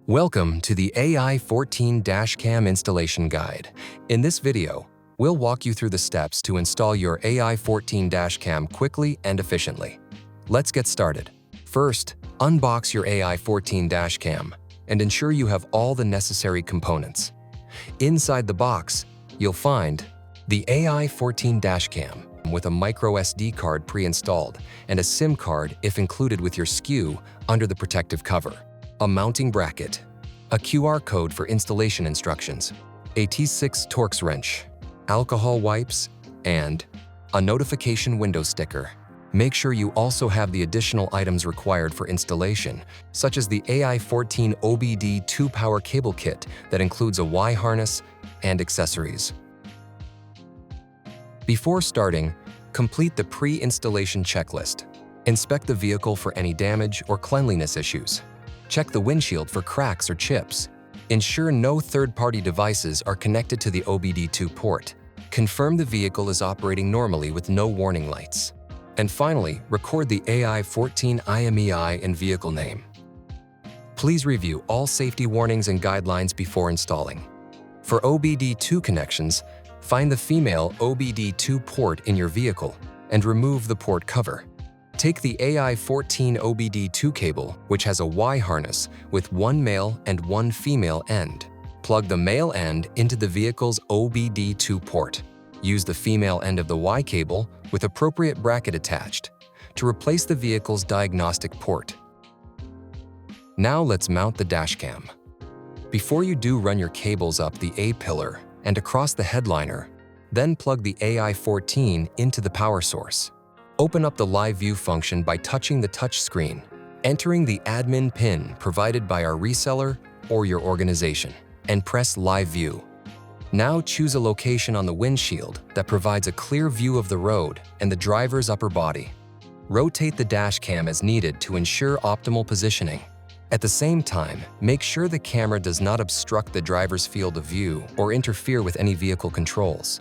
Welcome to the AI-14 Dashcam Installation Guide. In this video, we'll walk you through the steps to install your AI-14 Dashcam quickly and efficiently. Let's get started. First, unbox your AI-14 Dashcam and ensure you have all the necessary components. Inside the box, you'll find the AI-14 Dashcam with a microSD card pre-installed and a SIM card if included with your SKU under the protective cover, a mounting bracket, a QR code for installation instructions, a T6 Torx wrench, alcohol wipes, and a notification window sticker. Make sure you also have the additional items required for installation, such as the AI-14 OBD-II power cable kit that includes a Y harness and accessories. Before starting, complete the pre-installation checklist. Inspect the vehicle for any damage or cleanliness issues. Check the windshield for cracks or chips. Ensure no third-party devices are connected to the OBD-II port. Confirm the vehicle is operating normally with no warning lights. And finally, record the AI-14 IMEI and vehicle name. Please review all safety warnings and guidelines before installing. For OBD-II connections, find the female OBD-II port in your vehicle and remove the port cover. Take the AI-14 OBD-II cable, which has a Y harness with one male and one female end. Plug the male end into the vehicle's OBD-II port. Use the female end of the Y cable with appropriate bracket attached to replace the vehicle's diagnostic port. Now let's mount the dashcam. Before you do, run your cables up the A-pillar and across the headliner, then plug the AI-14 into the power source. Open up the Live View function by touching the touch screen, entering the admin PIN provided by our reseller or your organization, and press Live View. Now choose a location on the windshield that provides a clear view of the road and the driver's upper body. Rotate the dashcam as needed to ensure optimal positioning. At the same time, make sure the camera does not obstruct the driver's field of view or interfere with any vehicle controls.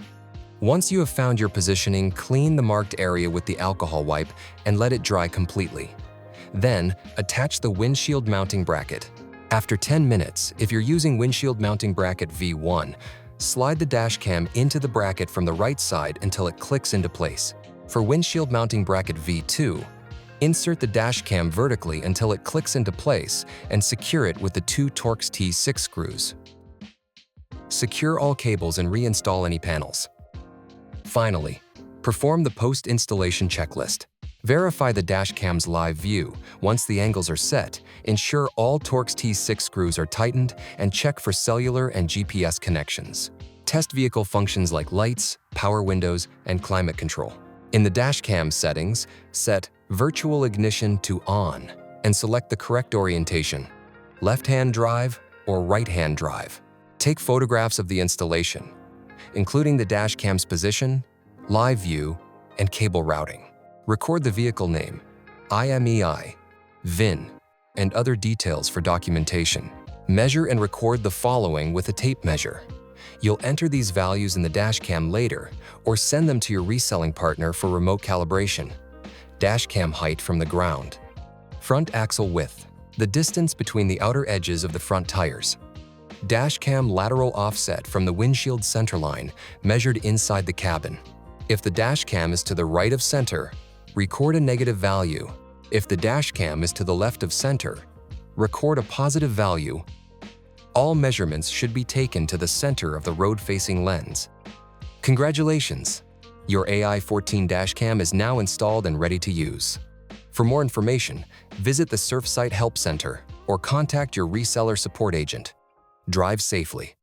Once you have found your positioning, clean the marked area with the alcohol wipe and let it dry completely. Then, attach the windshield mounting bracket. After 10 minutes, if you're using windshield mounting bracket V1, slide the dashcam into the bracket from the right side until it clicks into place. For windshield mounting bracket V2, insert the dashcam vertically until it clicks into place and secure it with the two Torx T6 screws. Secure all cables and reinstall any panels. Finally, perform the post-installation checklist. Verify the dashcam's live view. Once the angles are set, ensure all Torx T6 screws are tightened and check for cellular and GPS connections. Test vehicle functions like lights, power windows, and climate control. In the dashcam settings, set Virtual Ignition to On and select the correct orientation, left-hand drive or right-hand drive. Take photographs of the installation, including the dashcam's position, live view, and cable routing. Record the vehicle name, IMEI, VIN, and other details for documentation. Measure and record the following with a tape measure. You'll enter these values in the dashcam later or send them to your reselling partner for remote calibration. Dashcam height from the ground. Front axle width, the distance between the outer edges of the front tires. Dashcam lateral offset from the windshield centerline measured inside the cabin. If the dashcam is to the right of center, record a negative value. If the dashcam is to the left of center, record a positive value. All measurements should be taken to the center of the road-facing lens. Congratulations! Your AI-14 dashcam is now installed and ready to use. For more information, visit the Surfsight Help Center or contact your reseller support agent. Drive safely.